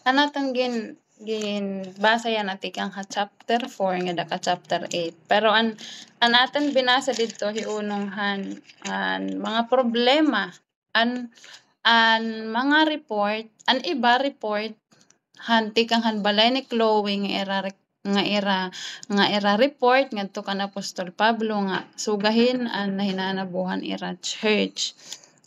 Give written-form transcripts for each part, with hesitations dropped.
Anatan gin basa yan ati kang ha chapter 4 nga daka chapter 8. Pero an aton binasa didto hiunong han mga problema an mga report an iba report ti kang han balay ni Chloe nga era report ngadto kan Apostol Pablo nga sugahin an nahinanabuhan ira church.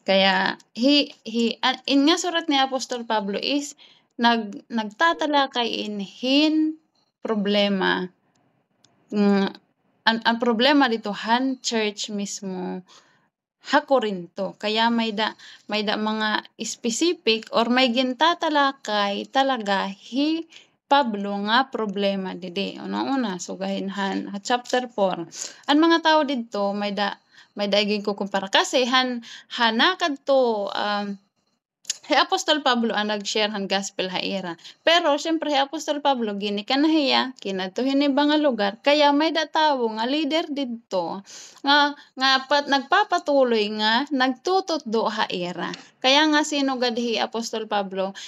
Kaya in nga surat ni Apostol Pablo is nagtatalakay inhin problema. Ang problema dito han church mismo ha Corinto. Kaya may da mga specific or may gintatalakay talaga hi Pablo nga problema didi. Una-una sugahin han chapter 4. Ang mga tao didto may da iging kukumpara kasi hanakad to si Apostol Pablo ang nag-share han gospel haira. Pero syempre si Apostol Pablo gini kanahiya kinadto hiniba nga lugar kaya may da tawo nga leader didto nga nagpapatuloy nga nagtutudlo haira. Kaya nga sino gadhi Apostol Pablo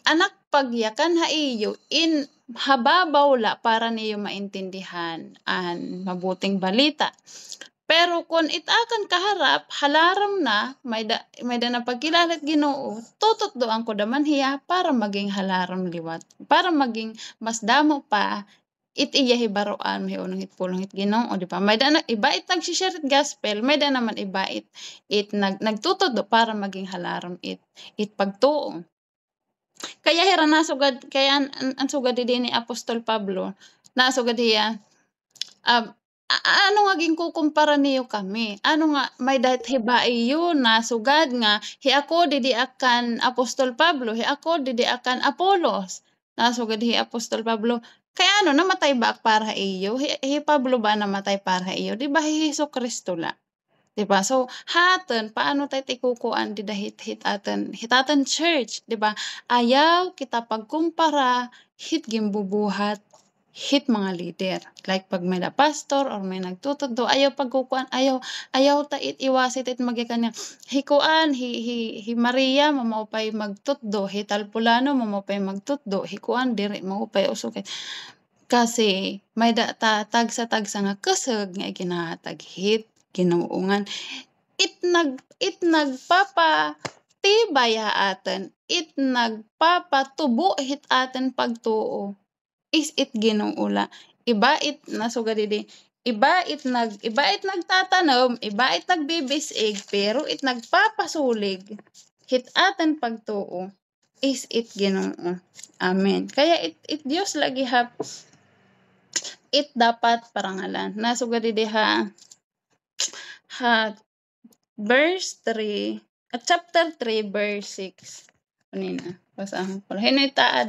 anak pagyakan ha iyo in hababaw la para niyo maintindihan an mabuting balita. Pero kung itakan kaharap, halaram na, may da na pagkilalat Ginoo, tututdoan ko daman hiya para maging halaram liwat. Para maging mas damo pa, iya hibaroan hiunong hitpulong hit Ginoo, di ba? May da na ibait nagsishare gospel, may da naman ibait nagtutudlo para maging halaram it pagtuo. Kaya hira nasugad kaya ang sugad ni Apostol Pablo, nasugad hiya ano nga ginkukumpara niyo kami? Ano nga may dahet hibai yun nasugad nga hi ako didi akan Apostol Pablo, hi ako didi akan Apolos. Nasugad hi Apostol Pablo, kaya ano namatay ba para iyo? Hi Pablo ba namatay para iyo? Di ba hi Jesucristo la? Di ba? So haten paano tayo tikukuan di dahit hitaten church, di ba? Ayaw kita pagkumpara hit gimbubuhat hit mga leader. Like pag may na pastor or may nagtutudlo, ayaw pagkukuan, ayaw ta iwasit it magikan niya. Hikuan, hi Maria, mamaupay magtutdo, hi Talpulano, mamaupay magtutdo, hikuan, diri, mamaupay usukit. Kasi, may tagsa nga kasag nga ginahatag hit, ginuungan. It nagpapa tibay ha atin, it nagpapatubo hit atin pagtuo. Is it Ginoo la. Iba it nasugad didi. Iba it nagtatanom, iba it nagbibisig, pero it nagpapasulig. Hit aten pagtuo. Is it Ginoo. Amen. Kaya it Dios lagi it dapat parangalan. Nasugad didi ha verse 3 at chapter 3 verse 6. Kanina. Basahan ko. Hinita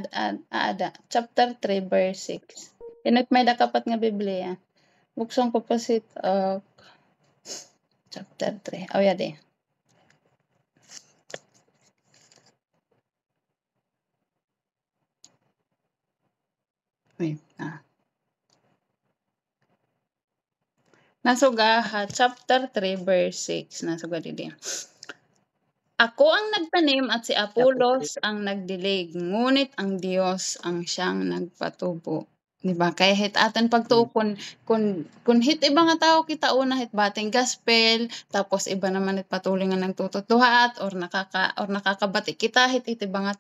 ada. Chapter 3 verse 6. Hinit may dakapat nga Biblia. Buksan ko pa chapter 3. Oh, yadi. Wait. Nasuga ha, chapter 3 verse 6. Nasuga didi. Ako ang nagtanim at si Apolos ang nagdilig, ngunit ang Diyos ang siyang nagpatubo. Diba? Kaya hit atin pagtuo kun hit iba nga tao kita una hit bating gospel, tapos iba naman hit patuloy nga nagtututuhat or nakakabati kita hit iba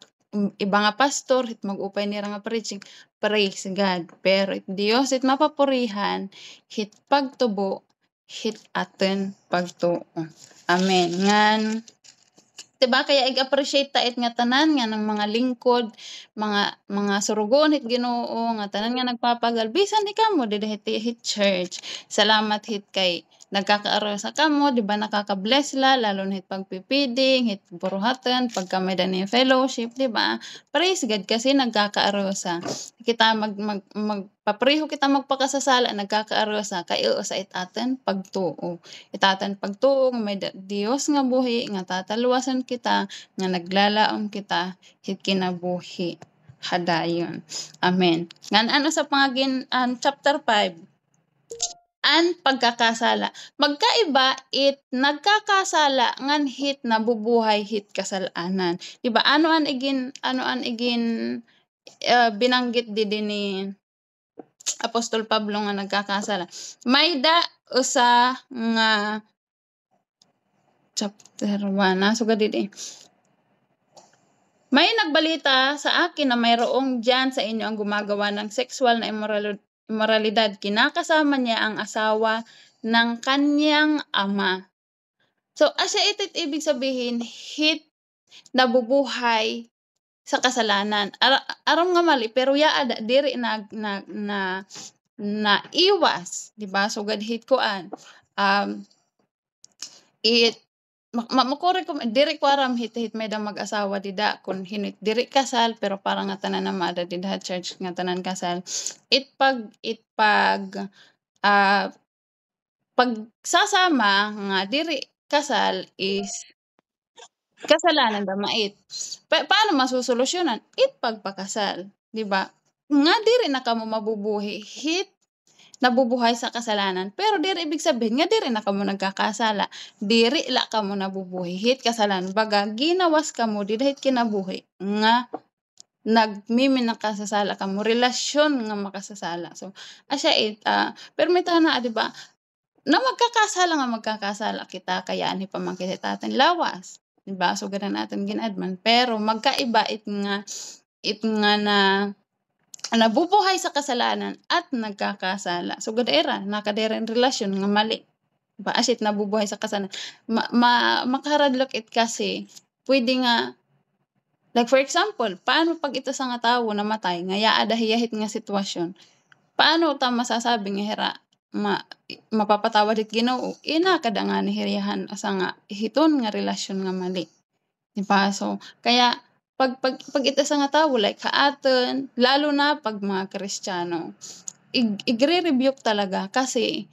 nga pastor hit mag-upay nira nga preaching. Praise God. Pero Dios hit mapapurihan hit pagtubo hit atin pagtuo. Amen. Ngan diba kaya ig-appreciate ta it nga tanan nga ng mga lingkod, mga surugon hit Ginoo nga tanan nga nagpapagal bisan di kamo didi hit church. Salamat hit kay nagkakaaro sa kamo, di ba nakaka-bless lalo na hit pagpipiding, hit buruhatan, pagka may dani fellowship, di ba? Praise God kasi nagkakaaro sa kita magpapreho kita magpakasasala nagkakaaro sa kayo sa itaten pagtuo. Itaten pagtuo may Dios nga buhi nga tataluwasan kita nga naglalaom kita hit kinabuhi hadayon. Amen. Ngan ano sa pangagin chapter 5 an pagkakasala. Magkaiba it nagkakasala ngan hit nabubuhay hit kasalanan. Diba ano an igin binanggit din ni Apostol Pablo nga nagkakasala. Mayda usa nga chapter 1 nasugad didi. May nagbalita sa akin na mayroong diyan sa inyo ang gumagawa ng sexual na immoralidad. Kinakasama niya ang asawa ng kanyang ama. So, asya itit ibig sabihin, nabubuhay sa kasalanan. Aram nga mali, pero yaada diri na iwas, di ba? So, gadhit koan. Makore ko diri ko aram hit may da mag-asawa dida kun hinit diri kasal pero parang nga tanan na maada dida church nga tanan kasal. Pagsasama nga diri kasal is kasalanan ba mait. Paano masusolusyonan? Pagpakasal, di ba? Nga diri na kamo mabubuhi hit nabubuhay sa kasalanan. Pero diri ibig sabihin nga diri na kamo nagkakasala. Diri la kamo nabubuhi hit kasalanan. Baga ginawas kamo di dahit kinabuhi nga nagmiminakasasala kamo relasyon nga makasasala. So asya pero may tana di ba? Na magkakasala kita kaya ni pamangkin tatin lawas. Di ba? So ganun natin ginadman. Pero magkaiba it nga na nabubuhay sa kasalanan at nagkakasala. So gadera nakadera in relasyon nga mali. Diba? Asit nabubuhay sa kasalanan. Makaradlok it kasi pwede nga like for example, paano pag ito sa nga tawo namatay nga yaada hiyahit nga sitwasyon. Paano ta masasabing nga hera mapapatawad it Ginoo? Ina kada nga ni hiriyahan asa nga hiton nga relasyon nga mali. Diba? So kaya pag ito sa nga tawo like kaaton lalo na pag mga Kristiyano igre-rebuke talaga kasi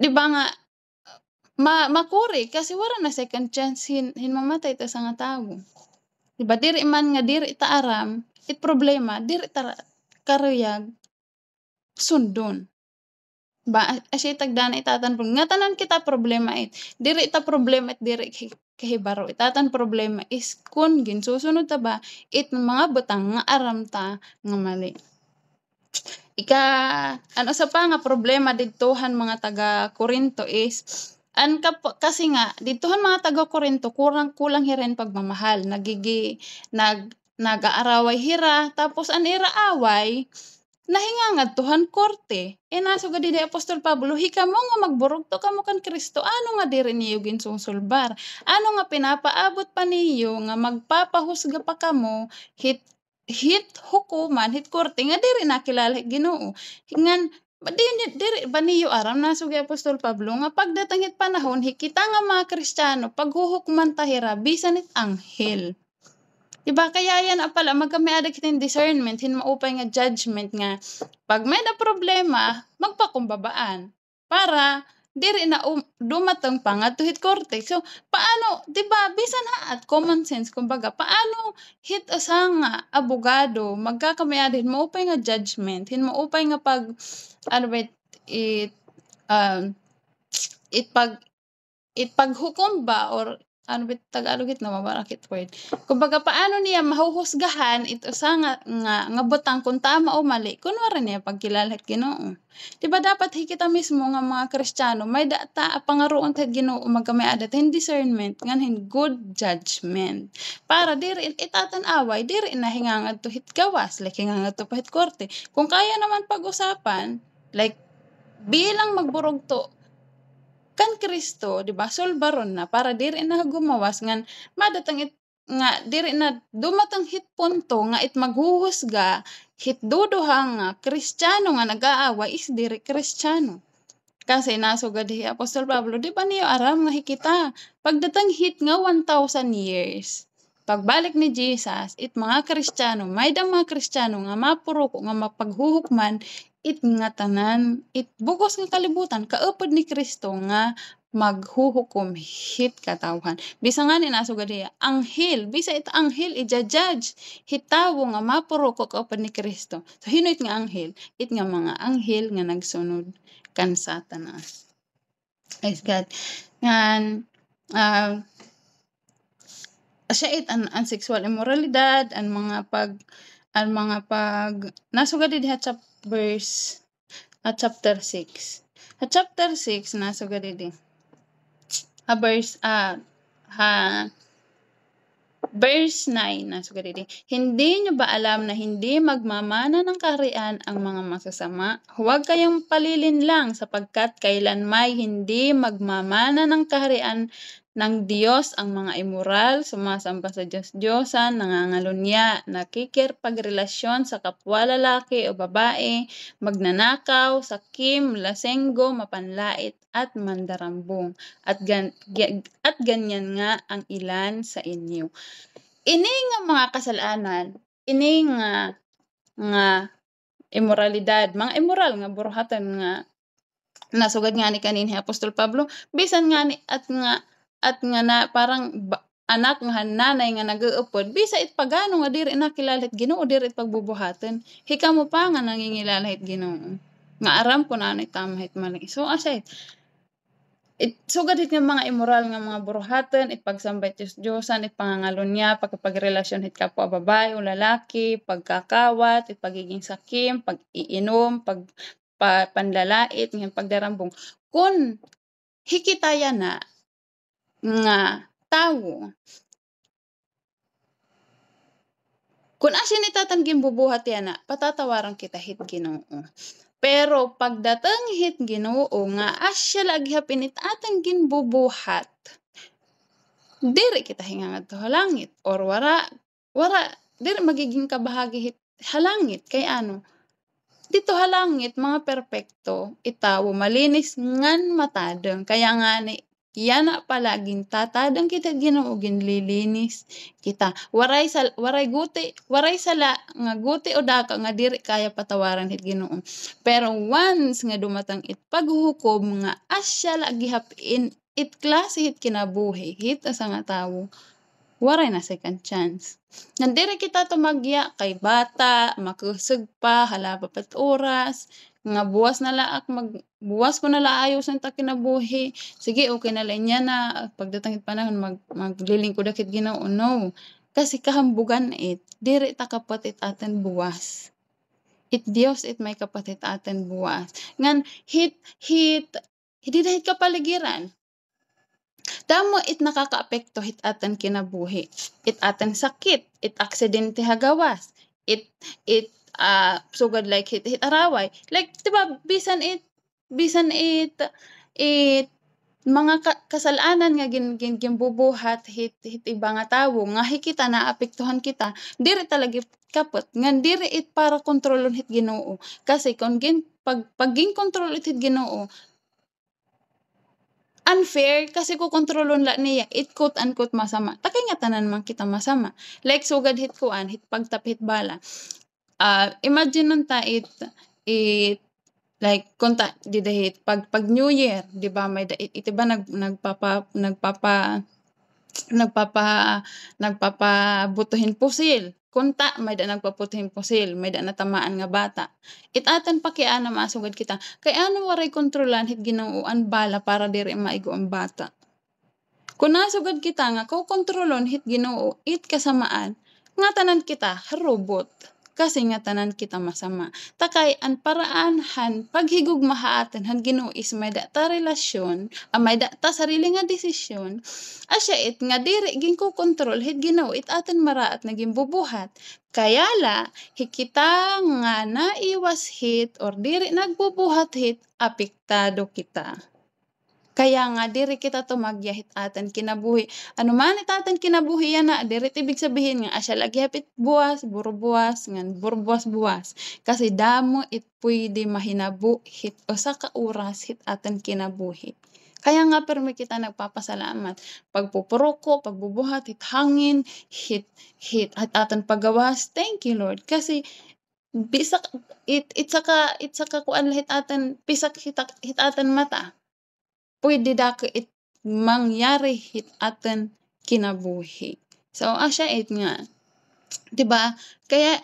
di ba nga makuri kasi wala na second chance mamatay ito sa nga tawo. Di ba diri man nga diri ta aram it problema diri ta karuyag sundon. Ba asya tagdana itatan nga tanan kita problema diri ta problema diri kahibaro itatan problema is kun ginsusunod ta ba mga butang nga aram ta nga mali. Ano sa pa nga problema didtohan mga taga Corinto is kasi nga didtohan mga taga Corinto kulang hiren pagmamahal nag-aaraway hira tapos ira away nahingangadtuhan korte. Nasugad di Apostol Pablo, hikamo nga magburugto kamo kan Kristo. Ano nga diri niyo ginsusulbar? Ano nga pinapaabot pa niyo nga magpapahusga pa kamo hit hukuman, hit korte nga diri nakilala Ginoo. Ngan diri ba niyo aram nasugad Apostol Pablo nga pagdatang hit panahon hikita nga mga Kristiyano paghuhukman tahira bisan it anghel. Diba kaya yan pala magkamiada kiting discernment maupay nga judgment nga pag may na problema magpakumbabaan para diri na dumatang pa nga to hit korte. So paano diba bisan at common sense kumbaga paano hit asa nga abogado magkakamiada maupay nga judgment maupay nga pag ano ba paghukom ba or ano ba Tagalog it na mabarakit word. Kumbaga paano niya mahuhusgahan ito sa nga butang kung tama o mali kunwari niya pagkilala Ginoo. Diba dapat hikita mismo nga mga Kristiyano may data pangaruon ta Ginoo magkamiada tin discernment nganhin good judgment para diri itatan away diri na hingangad to hit gawas like hingangad to pa hit korte. Kung kaya naman pag-usapan like bilang magburog to kan Kristo, di ba? Solbaron na para diri na gumawas ngan madatang nga diri na dumatang hit punto nga maghuhusga hit duduha nga Kristiyano nga nag-aaway is diri Kristiyano. Kasi nasugad hi Apostol Pablo, di ba niyo aram nga hikita pagdatang hit nga 1,000 years. Pagbalik ni Jesus, mga Kristiyano, may mga Kristiyano nga mapuruko nga mapaghuhukman nga tanan bugos nga kalibutan kaupod ni Kristo nga maghuhukom hit katawhan. Bisa nga ni nasugad diya anghel, bisa ita anghel ija-judge hit tawo nga mapuruko kaupod ni Kristo. So hinoit nga anghel, nga mga anghel nga nagsunod kan Satanas. Praise God. Ngan, Asya it ang sexual immoralidad, ang mga pag nasugad diha sa verse chapter 6. Sa chapter 6 nasugad di verse ha Verse 9 nasugad didi, "Hindi niyo ba alam na hindi magmamana ng kaharian ang mga masasama? Huwag kayong palilinlang sapagkat kailanmay hindi magmamana ng kaharian ng Diyos ang mga immoral, sumasamba sa Diyos-Diyosan, nangangalunya, nakikipagrelasyon sa kapwa lalaki o babae, magnanakaw, sakim, lasenggo, mapanlait at mandarambong. At ganyan nga ang ilan sa inyo." Ini nga mga kasalanan, ini nga immoralidad, mga immoral nga buruhatan nga nasugad nga ni kaninhi Apostol Pablo, bisan nga ni at nga na parang anak nga nanay nga nag-uupod, bisa it pagano nga diri nakilala it Ginoo, diri it pagbubuhaton. Hikamo pa nga nangingilala it Ginoo. Nga aram ko na ano'y tama it mali. So asya sugad it nga mga immoral nga mga buruhaton, it pagsamba it Diyos-Diyosan, it pangangalunya, pagkipagrelasyon it kapwa babae o lalaki, pagkakawat, it pagiging sakim, pag-iinom, panlalait, nga pagdarambong. Kun hikitayan na nga tawo, kun asin itatan gimbubuhat yana, patatawaran kita hit Ginoo. Pero pagdateng hit Ginoo nga asya lagi hapin it atang ginbubuhat, diri kita hinga ngadto halangit or wara diri magiging kabahagi hit halangit kay ano, dito halangit mga perpekto, itawo malinis ngan matadeng. Kaya nga ni yana palaging tatadeng kita Ginoo ginlilinis kita. Waray sala nga guti o daka nga diri kaya patawaran hit Ginoo. Pero once nga dumatang it paghuhukom nga asya lagi hapin it klase hit kinabuhi hit asa nga tawo, waray na second chance. Nandiri kita tumagya kay bata, makusog pa, hala papat oras, nga buwas ko na laayos ang ta kinabuhi. Sige, okay na lang niya na pagdatang it panahon maglilingkod akit Ginoo. No. Kasi kahambugan it, diri ta kapatit aten buwas. It Dios it may kapatit aten buwas. Ngan hindi dahil kapaligiran. Damo it nakakaapekto hit atan kinabuhi. It atan sakit, it aksidente hagawas. It sugad like hit araway. Like diba bisan it mga kasalanan nga ginbubuhat hit iba nga tawo nga hikita naapektuhan kita, diri talaga kapot ngan diri it para kontrolon hit Ginoo. Kasi kung pag ginkontrol it hit Ginoo, unfair kasi kukontrolon la niya it quote unquote masama. Takay nga tanan man kita masama. Like sugad hit kuan, hit pagtapit bala. Imagine nun ta it like kunta di dahit pag New Year, di ba may iti ba nagpapabutuhin pusil. Kunta may da nagpaputuhin pusil, may da natamaan nga bata. Itatan pakiana masugad kita. Kay ano waray kontrolan hit Ginooan bala para diri maigo ang bata. Kung nasugad kita nga kontrolon hit Ginoo, it kasamaan, nga tanan kita robot. Kasi nga tanan kita masama. Takay ang paraanhan paghigugmahaaten han Ginoo is may da ta relasyon, may da ta sarili nga desisyon, asya it nga diri ginkokontrol hit Ginoo it aten maraat na gimbubuhat. Kaya la hikita nga naiwas hit or diri nagbubuhat hit, apektado kita. Kaya nga diri kita tumagya hit aten kinabuhi. Ano man it aten kinabuhi yana, diri ibig sabihin nga asya lagi hapit buwas, burubuwas, ngan burubuwas-buwas. Kasi damo it pwede mahinabu hit usa ka oras hit aten kinabuhi. Kaya nga permi kita nagpapasalamat. Pagpupuruko, pagbubuhat, hit hangin, hit aten paggawas. Thank you Lord. Kasi bisak it saka kuan hit aten pisak hit aten mata. Pwede dako it mangyari hit aten kinabuhi. So asya it nga, 'di ba? Kaya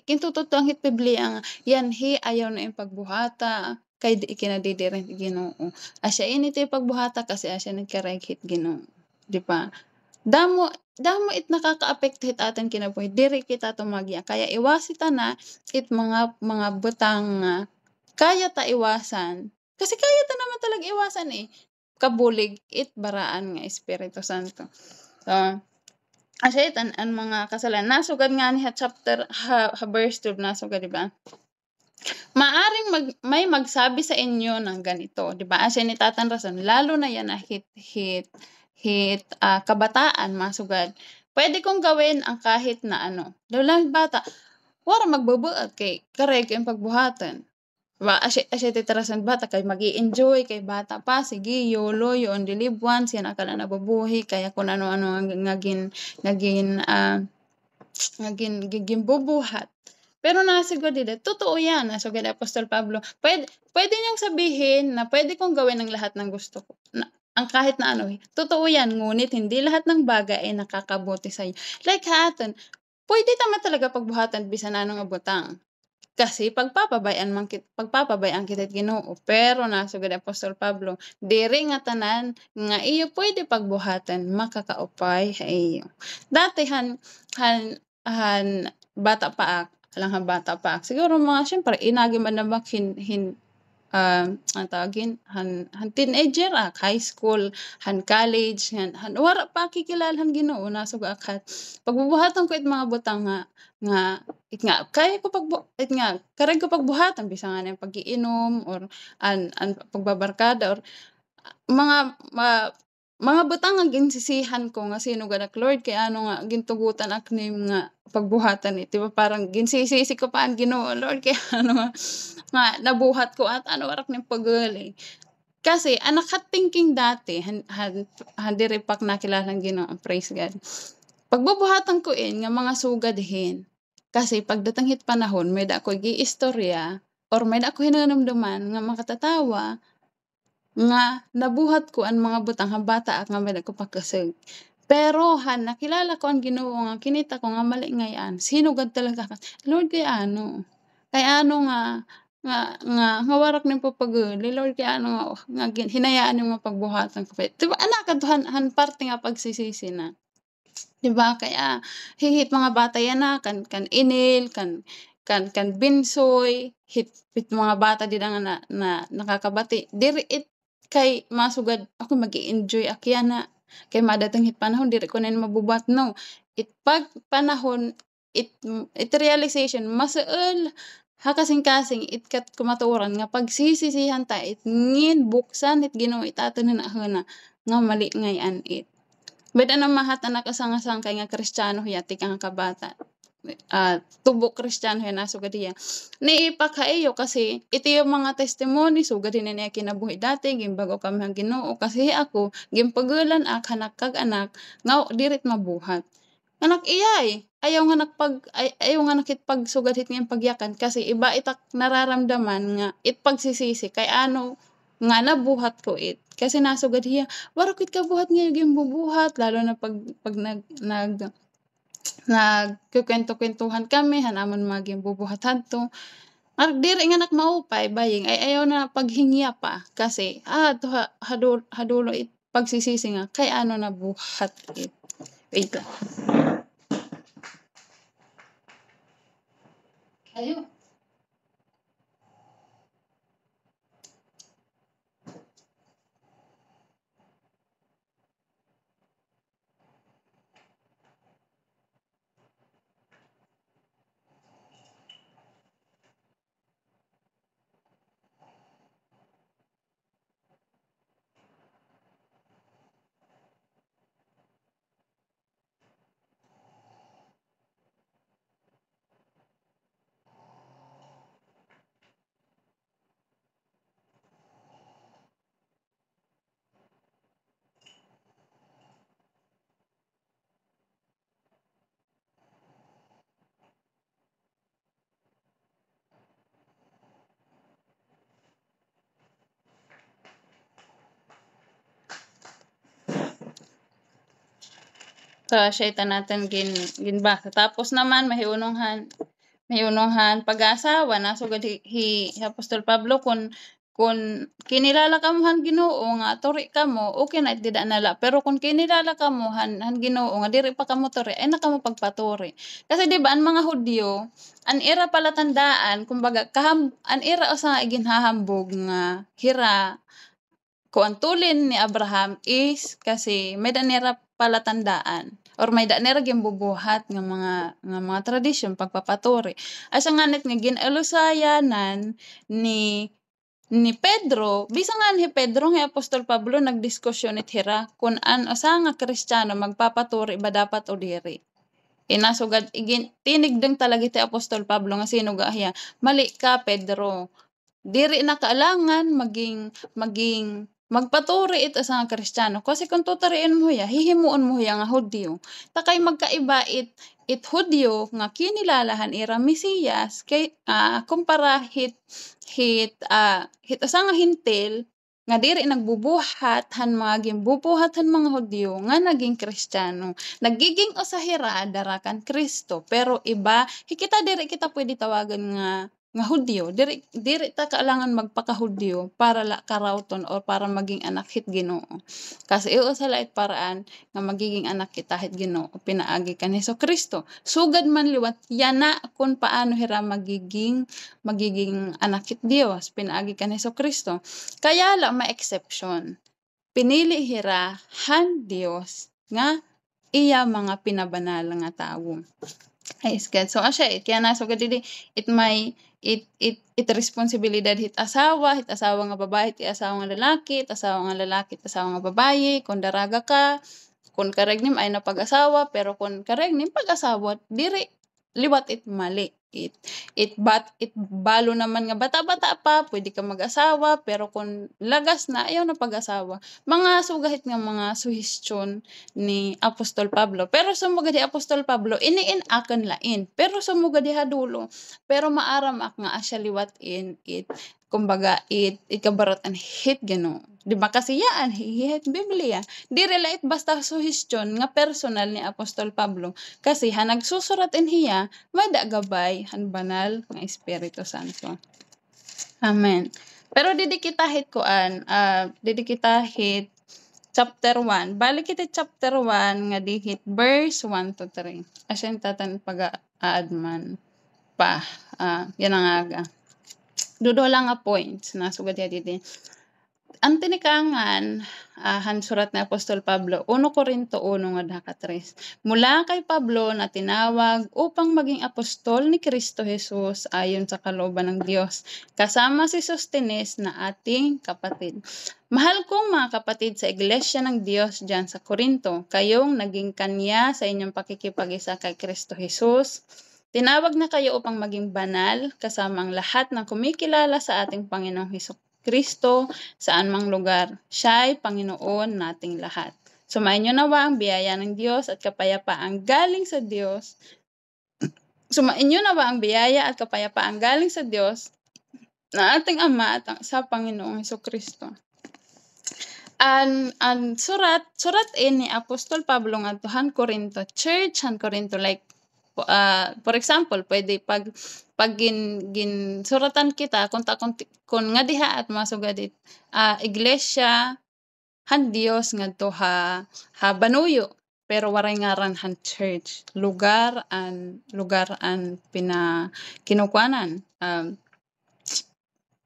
kintututuang hit Biblia nga yan ayaw na yung pagbuhata kay di kinadidiren Ginoo. Asya ini ti pagbuhata kasi asya nagkarayg hit Ginoo, 'di ba? Damo damo it nakakaapekto it aton kinabuhi diri kita tumagya kaya iwasi ta na it mga butang nga kaya ta iwasan. Kasi kaya ta naman talaga iwasan, eh. Kabulig it baraan nga Espiritu Santo. So, asya it ang mga kasalanan nasugad nga ni chapter verse 12 nasugad, di ba? Maaring may magsabi sa inyo ng ganito, 'di ba? As ni Tatan Rason, lalo na 'yan na kabataan masugad. Pwede kong gawin ang kahit na ano. Lalo bata, wala magbubuhat kay kareg yung pagbuhatan. 'Di ba? Asya ti Rason bata kay magi-enjoy kay bata pa, sige YOLO, you only live once, yan ka na nabubuhi kaya kung ano-ano ngagin gimbubuhat. Pero nasugod dida, totoo yan, nasugod Apostol Pablo. Pwede niyang sabihin na pwede kong gawin ang lahat ng gusto ko. Ang kahit na ano, totoo yan, ngunit hindi lahat ng bagay ay nakakabuti sa'yo. Like haton, pwede tama talaga pagbuhatan bisan ano nga butang. Kasi pagpapabayaan kita Ginoo. Pero nasugod Apostol Pablo, diri nga tanan nga iyo pwede pagbuhatan makakaupay sa iyo. Dati han bata pa ak, alang bata pa ak. Siguro mga siyempre inagi man na ang tawagin han teenager ak, high school, han college, han wara pa kikilalan Ginoo nasugod ak. Pagbubuhatan ko it mga butang nga kaya ko kareg ko pagbuhatan bisan nga ng pag-iinom or an pagbabarkada or mga butang nga ginsisihan ko nga sinugad ak Lord kay ano nga gintugutan ak ning nga pagbuhatan di ba parang ginsisisi ko pa ang Ginoo Lord kay ano nga nabuhat ko at ano warak ning paguli. Kasi ang naka-thinking dati han diri pak nakilalang Ginoo, praise God. Pagbubuhatan ko nga mga sugadihin. Kasi pagdating hit panahon may da ko giistorya or may da ko hinanamdaman nga makatatawa nga nabuhat ko ang mga butang ha bata ak nga may da ko pagkasig. Pero han nakilala ko ang Ginoo nga kinita ko nga mali ngayan, sinugad talaga ka, Lord kay ano nga warak ning papaguli Lord kay ano nga hinayaan nimo nga pagbuhatan ko. Di ba ana kadto han parte nga pagsisisi na. 'Di ba kaya hihit mga bata yan na kan inil, kan binsoy, hit mga bata din nga na nakakabati. Diri it kay masugad ako mag-e-enjoy akya na. Kay madating hit panahon diri ko na mabubuhat no. It pag panahon it realization masuol hakasing-kasing it kat kumatuoran nga pagsisisihan ta it ngin buksan it Ginoo itaton na nga mali ngayan it. Beda na mahat anak asang-asang kay nga Kristiyano yati kang kabata. Tubok Kristiyano yan nasugad iya. Niipakaiyo kasi iti yung mga testimony sugad din niya kinabuhi dati gimbago kami ang Ginoo kasi ako gimpagulan ak hanak kag anak nga dirit mabuhat. Anak iyay ayaw nga ayaw nga nakit sugad hit nga pagyakan kasi iba itak nararamdaman nga it pagsisisi kay ano nga nabuhat ko it. Kasi nasugad hiya waro kit kabuhat nga gimbubuhat lalo na pag nagkukwento-kwentuhan kami hanamon mga gimbubuhat hadto. Diri nga maupay baying ay ayaw na paghingya pa kasi hadulo it pagsisisi nga kay ano nabuhat it. Wait lang. Ayo. So, siya natin ginbasa. Tapos naman, mahiunonghan pag-asawa, nasugad hi Apostol Pablo, kung Kung kinilala ka mo han Ginoo nga turi ka mo, okay na dida nala. Pero kung kinilala ka mo han Ginoo nga diri pa kamo turi, ay na kamo pagpaturi. Kasi 'di ba ang mga Hudyo, ang ira palatandaan kumbaga ang ira usa nga ginhahambog nga hira kung ang tulin ni Abraham is kasi may danira palatandaan or may danira gimbubuhat nga mga tradisyon pagpapaturi. Asa nganit nga ginalusayanan ni Pedro, bisan nga ni Pedro nga Apostol Pablo nagdiskusyon it hira kung an usa nga Kristiyano magpapaturi ba dapat o diri. Inasugad tinigdeng talaga ti Apostol Pablo nga sino gahya, mali ka Pedro. Diri na kailangan maging magpaturi ita sa nga Kristiyano kasi kung tuturiin mo ya hihimuon mo ya nga Hudyo. Takay magkaiba it Hudyo nga kinilalahan ira Mesiyas kay kumpara hit usa nga Hintil nga diri nagbubuhat han mga gimbubuhat han mga Hudyo nga naging Kristiyano. Nagiging usahira dara kan Kristo pero iba kita diri kita pwede tawagan nga Hudyo, diri ta kailangan magpaka-Hudyo para la karawton or para maging anak hit Ginoo. Kasi iu sa lain paraan nga magiging anak kita hit Ginoo pinaagi kan Hesukristo. Sugad man liwat yana kung paano hira magiging anak hit Dios pinaagi kan Hesukristo. Kaya la ma-exception. Pinili hira han Dios nga iya mga pinabanal nga tawo. Ay isgad. So asya kaya nasugad didi it responsibilidad hit asawa nga babae, hit asawa nga lalaki, hit asawa nga lalaki, hit asawa nga babaye, kung daraga ka, kung karegnim ay napag-asawa, pero kung karegnim pag-asawa, diri liwat it mali. It balo naman nga bata-bata pa, pwede ka mag-asawa, pero kung lagas na, ayaw na pag-asawa. Mga sugahit nga mga suhestyon ni Apostol Pablo. Pero sumugad di Apostol Pablo, iniin akan lain. Pero sumugad di hadulo. Pero maaram ak nga asya liwat it kumbaga ikabarat an hit Ginoo. Di ba kasi yaan hihit Biblia. Diri lait basta suhestyon nga personal ni Apostol Pablo kasi han nagsusurat in hiya may gabay han banal nga Espiritu Santo. Amen. Pero didi kita hit chapter 1. Balik iti chapter 1 nga di hit verse 1 to 3. Asyan tatan pag-aadman pa. Yan ang aga. Dudo lang nga points na sugad ya didi. Ang tinikangan han surat ni Apostol Pablo 1 Corinto 1 nga daka 3. Mula kay Pablo na tinawag upang maging apostol ni Kristo Jesus ayon sa kalooban ng Diyos, kasama si Sostenes na ating kapatid. Mahal kong mga kapatid sa iglesia ng Diyos diyan sa Corinto, kayong naging kanya sa inyong pakikipag-isa kay Kristo Jesus. Tinawag na kayo upang maging banal kasama ang lahat ng kumikilala sa ating Panginoong Hesukristo saan mang lugar. Siya'y Panginoon nating lahat. Sumainyo nawa ang biyaya ng Diyos at kapayapaang galing sa Diyos. Sumainyo nawa ang biyaya at kapayapaang galing sa Diyos na ating Ama at sa Panginoong Hesukristo. Ang surat ni Apostol Pablo nga Han Corinto church, Han Corinto like for example, pwede pag suratan kita kung nga diha at masugadit iglesia han Dios ngadto ha banuyo pero waray ngaran han church lugar an kinukuanan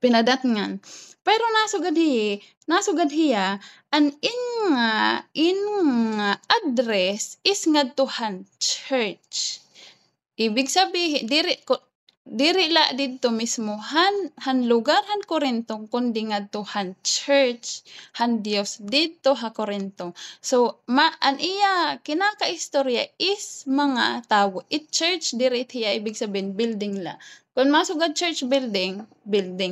pinadatngan pero nasugad hiya an in nga address is ngadto han church. Ibig sabihin diri la didto mismo han lugar han Corinto kundi ngadto han church han Dios didto ha Corinto. So an iya kinakaistorya is mga tawo. It church diri hiya ibig sabihin building la. Kung masugad church building.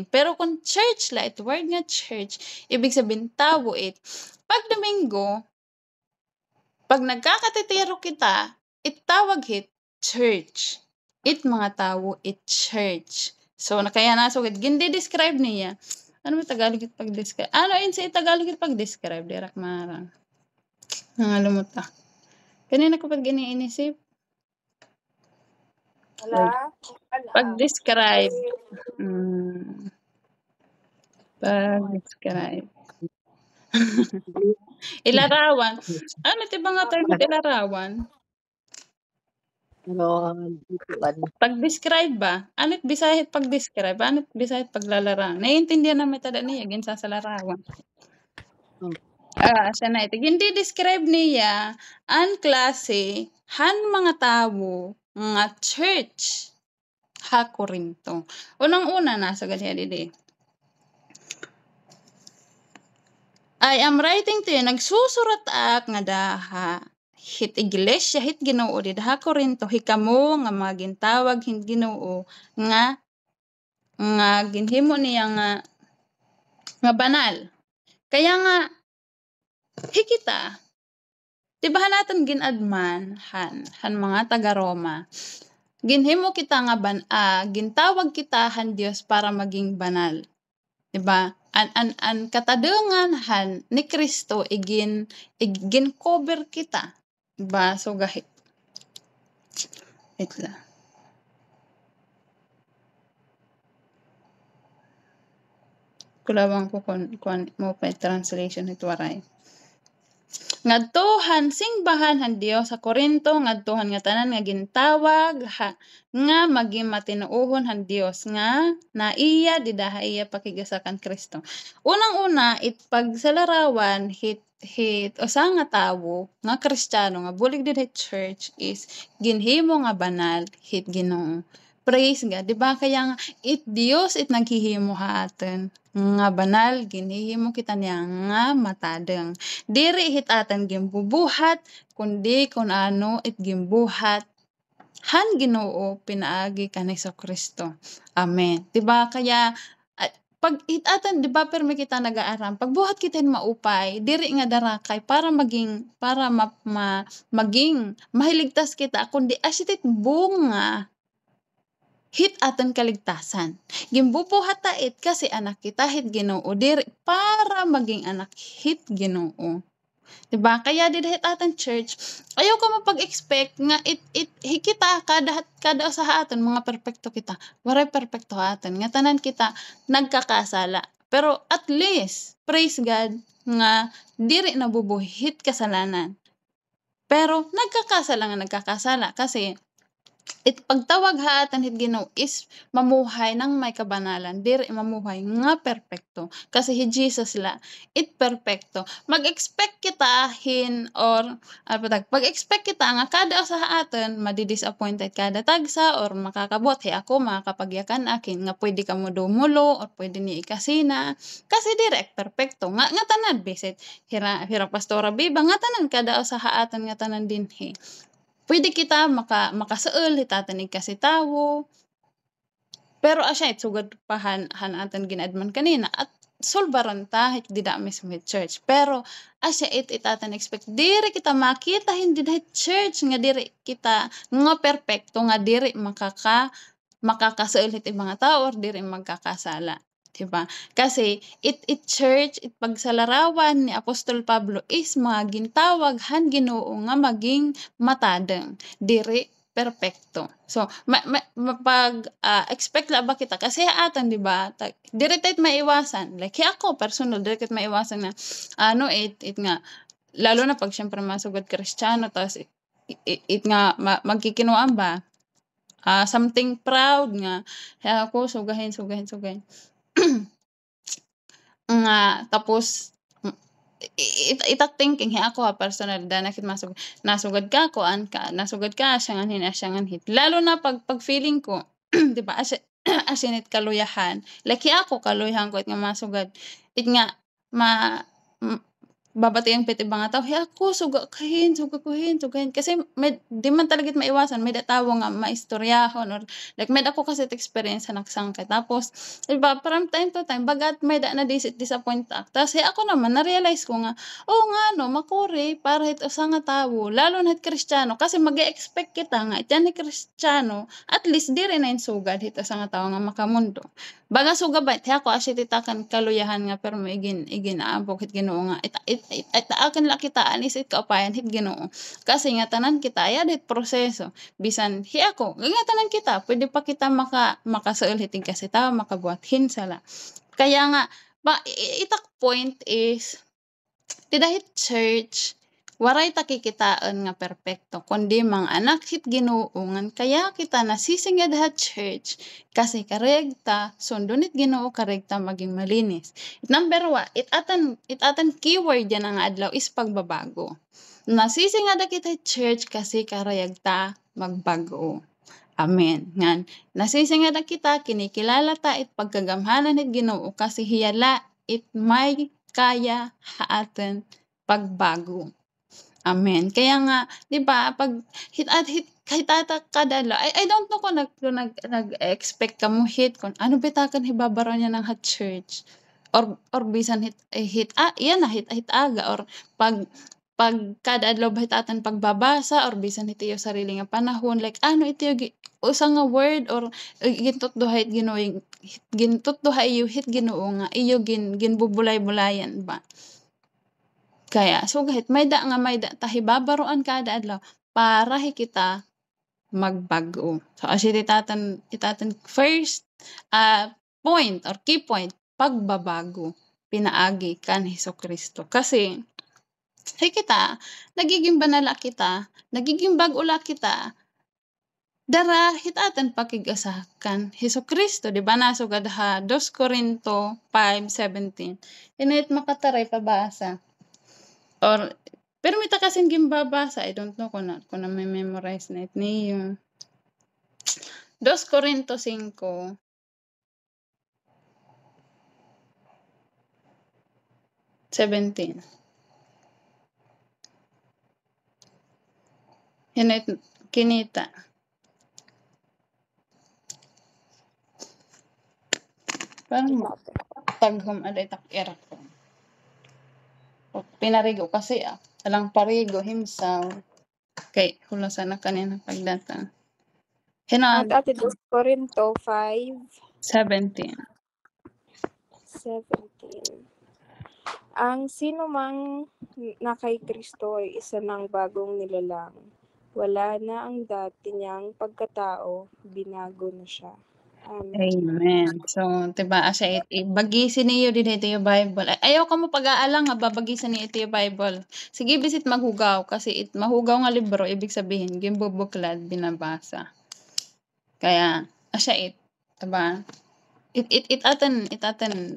Pero kung church la it word nga church ibig sabihin tawo it. Pag Domingo pag nagkakatitiro kita itawag hit church. It mga tawo, it church. So, kaya nasugad. Gindi-describe niya. Ano ba Tagalog it pag-describe? Ano yun sa Tagalog it pag-describe? Dirak marang. Nangalumot ta. Kanina ko pag iniisip. Wala. Pag-describe. Pag-describe. Ilarawan. Ano ti ba nga term iti ilarawan? Pag-describe ba? Ano't Bisaya it pag-describe? Ano't Bisaya it paglalarawan? Naiintindihan naman tada niya ginsa sa larawan. Siya na iti gindi-describe niya an klase han mga tawo nga church ha Corinto. Unang-una nasa ganiya didi. I am writing to you, nagsusurat ak nga daha hit iglesia hit Ginoo did ha Corinto hikamo nga magintawag hit Ginoo nga ginhimo niya nga banal. Kaya nga hikita di ba naton ginadman han mga taga Roma. Ginhimo kita nga gintawag kita han Dios para maging banal. Di ba? An katadengan han ni Kristo igin cover kita. Di ba? So wait lang. Kulawang ko kun mo pa translation ito waray. Ngadtohan singbahan han Dios sa Corinto ngadtohan nga tanan nga gintawag nga maging matinuohon han Dios nga naiya didaha iya pakigasakan Kristo. Unang-una it pagsalarawan hit usa nga tawo nga Kristiyano nga bulig did church is ginhimo nga banal hit Ginoo. Praise God, di ba? Kaya nga it Dios it naghihimo haten nga banal ginhihimo kita niya nga matadeng. Diri hit atan gimbubuhat kundi kun ano it gimbuhat han Ginoo pinaagi kan Hesukristo. Amen. Diba kaya pag atan di ba permi kita nagaaram pagbuhat kita maupay diri nga darakay para maging maging mahiligtas kita kundi asitit bunga hit atan kaligtasan. Gimbubuhat ta it kasi anak kita hit Ginoo diri para maging anak hit Ginoo. Diba? Kaya did hit atan church, ayaw ka mapag-expect nga hikita kada usa aton mga perpekto kita. Waray perpekto aton nga tanan kita nagkakasala. Pero at least praise God nga diri nabubuhit kasalanan. Pero nagkakasala kasi pagtawag haatan hit Ginoo is mamuhay ng may kabanalan diri mamuhay nga perpekto kasi hi Jesus la it perpekto mag-expect kita pag-expect kita nga kada usa aton madi-disappointed kada tagsa or makakabot ako makakapagyakan akin nga pwede ka mo dumulo or pwede ni ikasina kasi direct perpekto nga tanan bisit hira pastora biba nga tanan kada usa aton nga tanan dinhi pwede kita makasaol hitatanig kasi tawo. Pero asya sugad pa han atan ginadman kanina at solbaran ta hit dida mismo hit church. Pero asya itatan expect diri kita makita hindi hit church nga diri kita nga perpekto nga diri makakasaol hit mga tao or diri magkakasala. Diba? Kasi church pagsalarawan ni Apostol Pablo is mga gintawag han Ginoo nga maging matadeng diri perpekto. So expect la ba kita kasi aton di ba? Diri tet maiwasan. Like ako personal diri tet maiwasan na nga lalo na pag syempre masugod Kristiyano tapos nga magkikinuan ba? Something proud nga ako sugahin nga tapos itak thinking ako personal danakit nasugad ka asyangan hit lalo na pag feeling ko di ba asinit kaluyahan like ako kaluyahan ko nga masugad nga babatiang piti mga tao ako sugahin kasi di man talaga maiwasan may tawo nga maistoryahon or like med ako kasi experience sa nagsangkay tapos diba from time to time bagat may na disappoint tapos ako naman na-realize ko nga makuri para hit usa nga tawo lalo na hit Kristiyano kasi mag-expect kita nga ityan ni Kristiyano at least diri na sugad hit usa nga tawo nga makamundo baga sugabay ako asititakan kaluyahan nga pero igin aabok hit Ginoo nga akin la kita anis it kaupayan hit Ginoo kasi nga tanan kita ya dit proseso bisan ako nga tanan kita pwede pa kita makasaol hiting kasi tawo makabuhat hinsala kaya nga itak point is ti dahit church waray ta kikitaan nga perpekto kundi mga anak hit Ginoo ngan kaya kita nasisinged ha church kasi karegta sundon it Ginoo karegta maging malinis. Number 1, it atan keyword yan nga adlaw is pagbabago. Nasisinged kita church kasi karayagta magbago. Amen. Ngan nasisinged kita kinikilala ta it pagkagamhanan it Ginoo kasi hiyala it may kaya haaten pagbago. Amen. Kaya nga 'di ba pag hitata kada adlaw I don't know kung nag-expect ka mo hit kung ano bitakan hibabara niya ng hot church or bisan hit yan na hit aga or pag kada adlaw ba hitatan pagbabasa or bisan itiyo sarili nga panahon like ano itiyo usa nga word or gintutduha it Ginoo gintutduha iyo hit Ginoo nga iyo ginbubulay-bulayan ba. Kaya sugahit mayda ta hibabaroan kada adlaw para kita magbag-o. So as itatan first point or key point pagbabago pinaagi kan Hesukristo. Kasi kita nagiging banala kita, nagiging bag-ula kita dara hitatan pakigasakan Hesukristo di ba nasugad ha 2 Corinto 5:17. Init makataray pabasa. Or pero may ta kasing gimbabasa, I don't know kung na may memorize na it niyo. 2 Corinto 5. 17. Hinit kinita. Parang taghom aday tak erak ko. Pinarigo kasi alang parigo himsaw. Kay hulasan na kanina pagdata. At ati 2 Corinto 17. Ang sino mang na kay Kristo ay isa ng bagong nilalang. Wala na ang dati niyang pagkatao, binago na siya. Amen. Amen. So, diba, asa bagisin niyo din ito yung Bible. Ayaw ka mo pag-aalang nga babagisin niyo ito yung Bible. Sige, bisit maghugaw kasi mahugaw nga libro, ibig sabihin, gimbubuklad, binabasa. Kaya, asa diba? It atan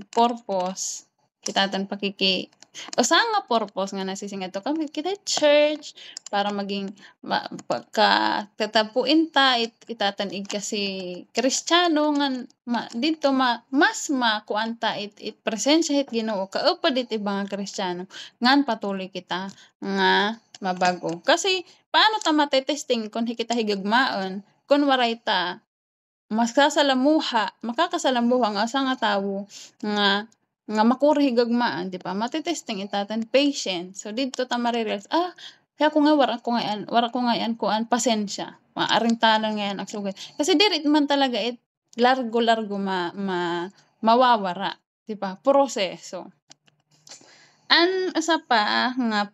purpose, itatan pakiki usa nga purpose nga nasisingad to kami kita church para maging tatapuin ta itatan kasi Kristiyano nga dito mas makuan ta it presensya hit Ginoo kaupod it ibang Kristiyano ngan patuloy kita nga mabago. Kasi paano ta matetesting kung kita higagmaon kung waray ta makakasalamuha nga asa nga tawo nga makuri higagmaan di ba matitesting itatan patient. So didto ta marirealize kaya ko nga wara ko nga yan kuan pasensya maaring tanan nga yan agsugod kasi diri man talaga largo mawawara di ba proseso. An asa pa nga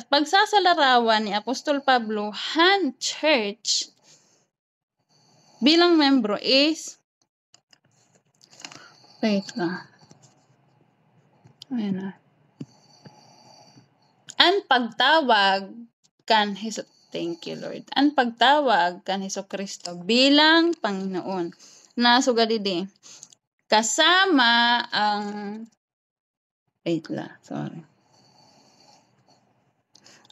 pagsasalarawan ni Apostol Pablo han church bilang membro is wait lang. Ayan na. Ang pagtawag kan thank you Lord. Ang pagtawag kan Hesukristo bilang Panginoon. Nasugad di. Kasama ang wait lang, sorry.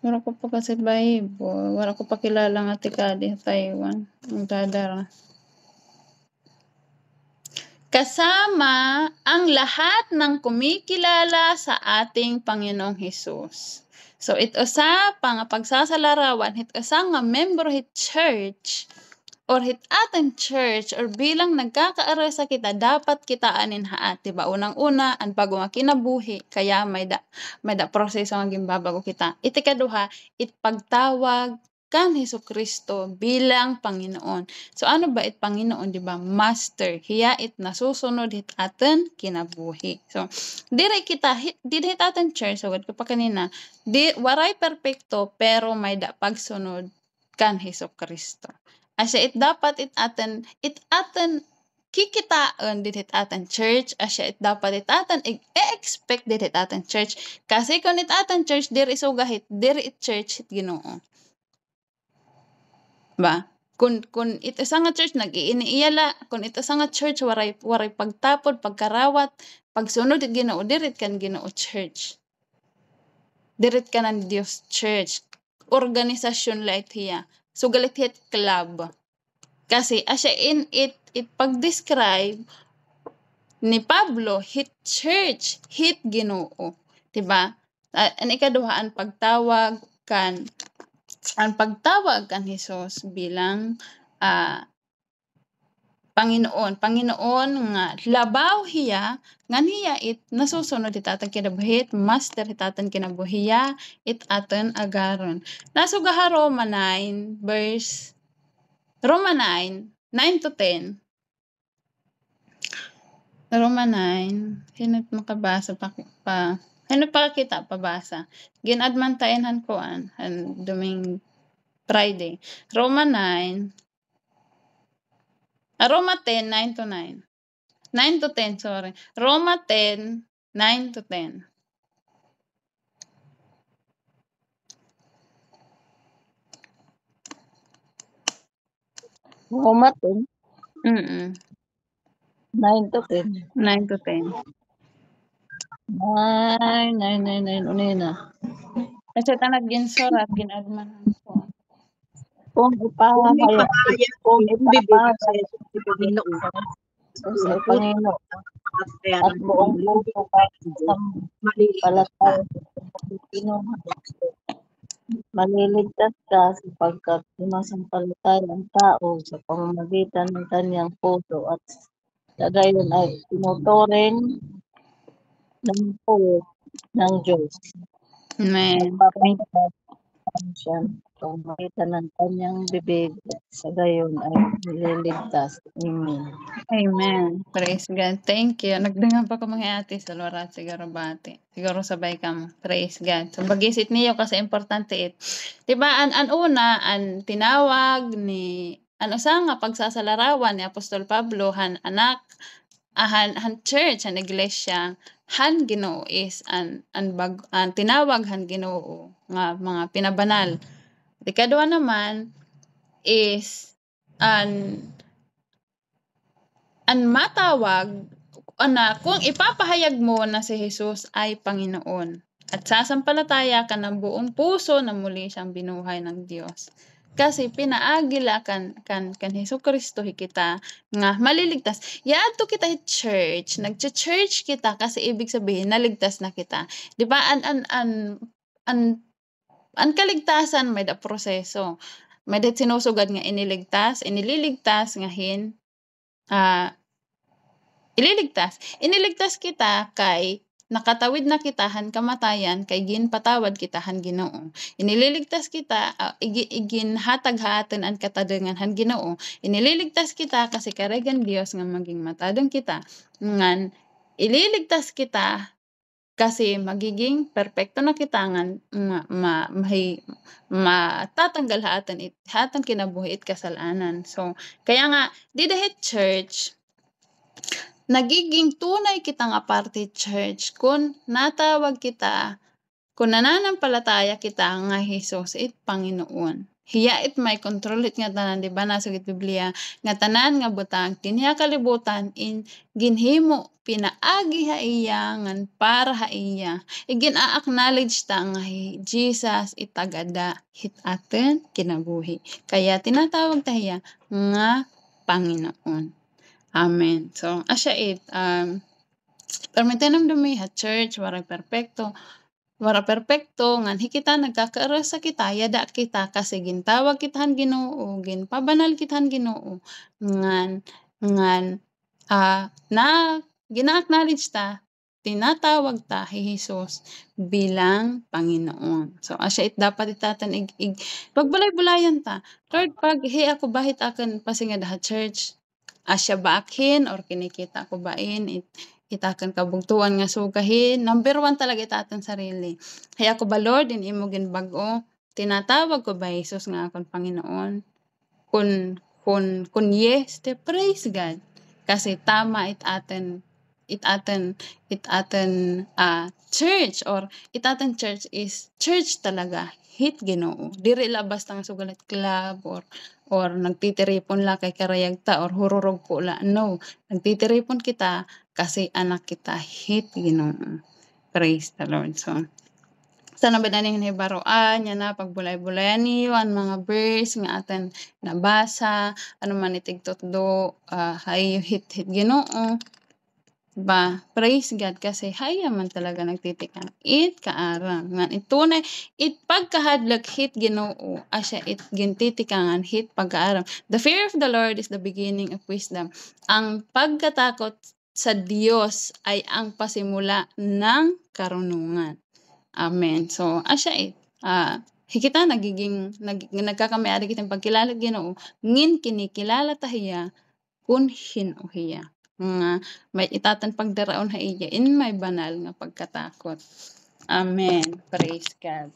Wala ko pa kasi Bible. Wala ko pa kilala nga tikadi sa Taiwan. Ang dadara. Kasama ang lahat ng kumikilala sa ating Panginoong Hesus. So, ito sa pagsasalarawan, ito sa nga member hit church, or hit ating church, or bilang nagkakaara sa kita, dapat kita anin haat. Diba? Unang-una, ang bago nga kinabuhi, kaya may da proseso nga gimbabago kita. Itikaduha, pagtawag kan Hesukristo bilang Panginoon. So ano ba Panginoon, di ba? Master. Hiya nasusunod hit aten kinabuhi. So dire aten church so ko pa kanina, waray perpekto pero may pagsunod kan Hesukristo. Asya dapat aten kikitaan didit atan church asya it dapat itatan i-expect didit atan church. Kasi kung itatan church diri sugahit diri it church it Ginoo. Ba? Kung ito sa nga church nag-iiniiyala, kung ito sa nga church waray pagtapod, pagkarawat, pagsunod it Ginoo dirit kan Ginoo church. Dirit ka ng Dios church. Organisasyon light hiya. Sugalit hit club. Kasi asya in it pag-describe ni Pablo hit church, hit Ginoo. Diba? Ang ikaduha ang pagtawag kan Hesus bilang Panginoon nga labaw hiya nganiya it nasusunod itatang kinabuhit master itatan kinabuhiya it aten agaron. Nasugaha Roma 9 9 to 10. Roma 9 hinot makabasa pa hinot pa kita pabasa. Ginadmantainhan ko an duming Friday. Roma 10, 9 to 9. 9 to 10, sorry. Roma 10, 9 to 10. Roma 10, Mm. 9 to 10. 9 to 10. 9, unina. Kasi tanag ginsurat, ginadmanan ko. Kung ipahayag sa Panginoon. sa Panginoon at buong puso ka sa palataya sa Panginoon, maliligtas ka sapagkat sumasampalataya ang tao sa pamamagitan ng kanyang puso at sa gayon ay tinuturing ng puso ng Diyos. Amen. Nagpapatawad siya sa pamamagitan ng kanyang bibig at sa gayon ay nililigtas. Amen. Amen. Praise God. Thank you. Nagdangan pa ko mga ate sa lorat siguro bati. Siguro sabay ka mo. Praise God. So bagisit niyo kasi importante it. Diba an una an tinawag ni sa nga pagsasalarawan ni Apostol Pablo han anak han church han iglesia han Ginoo is an tinawag han Ginoo nga mga pinabanal. Ikaduha naman is an matawag kung ipapahayag mo na si Jesus ay Panginoon at sasampalataya ka ng buong puso na muli siyang binuhay ng Diyos. Kasi pinaagila kan Hesukristo kita nga maliligtas. Yaadto kita church, nagcha-church kita kasi ibig sabihin naligtas na kita. Di ba ang kaligtasan may da proseso. May da sinusugad nga iniligtas nga iniligtas kita kay nakatawid na kitahan kamatayan kay ginpatawad kitahan Ginoo. Inililigtas kita iginhatag haaton an katadengan han Ginoo. Inililigtas kita kasi karegan Dios nga maging matadong kita. Ngan ililigtas kita kasi magiging perpekto na kita ngan matatanggal hatang kinabuhi it kasalanan. So kaya nga didahit church nagiging tunay kita nga parte church kung natawag kita, kung nananampalataya kita nga Hesus it Panginoon. Hiya it may control it nga tanan, di ba nasa Biblia nga tanan nga butang tinhiya kalibutan in ginhimo pinaagi ha iya ngan para ha iya. Igin-acknowledge ta nga Jesus itagada hit aten kinabuhi. Kaya tinatawag ta hiya nga Panginoon. Amen. So, asya it, permitinam dumi ha church, wara perpekto, ngan hikita nagkakaara sa kita, yada kita, kasi gintawag kitahan Ginoo, ginpabanal kitahan Ginoo, ngan, gina-acknowledge ta, tinatawag ta hi Jesus bilang Panginoon. So, asya it dapat itatan pagbulay-bulayan ta. Lord, pag ako bahit akan pasingad ha church, asya baakhin or kinikita ko bain itakan kabugtuan nga sugahin. Number 1 talaga itatan sarili. Kaya ko ba Lord in imo ginbag-o tinatawag ko ba Jesus nga akong Panginoon? Kun yes, te praise God. Kasi tama it aten church or it aten church is church talaga hit Ginoo. Diri la basta nga sugalat club or nagtitiripon la kay karayag ta or hururog ko la. No, nagtitiripon kita kasi anak kita hit Ginoo. Praise the Lord. So, sana ba daning hibaroan nya na pagbulay-bulayan niyo ang mga verse nga aten nabasa, ano man itigtutdo, hayo hit Ginoo. Ba, praise God kasi haya man talaga nagtitikan. It kaarang nga itunay it pagkahadlok hit Ginoo asya it gintitikangan hit pag-aaram. The fear of the Lord is the beginning of wisdom. Ang pagkatakot sa Dios ay ang pasimula ng karunungan. Amen. So, asya hikita nagkakamay-ari kitang pagkilala Ginoo ngin kinikilala tahiya kun hino hiya. Nga may itatan pagdaraon ha iya in may banal nga pagkatakot. Amen. Praise God.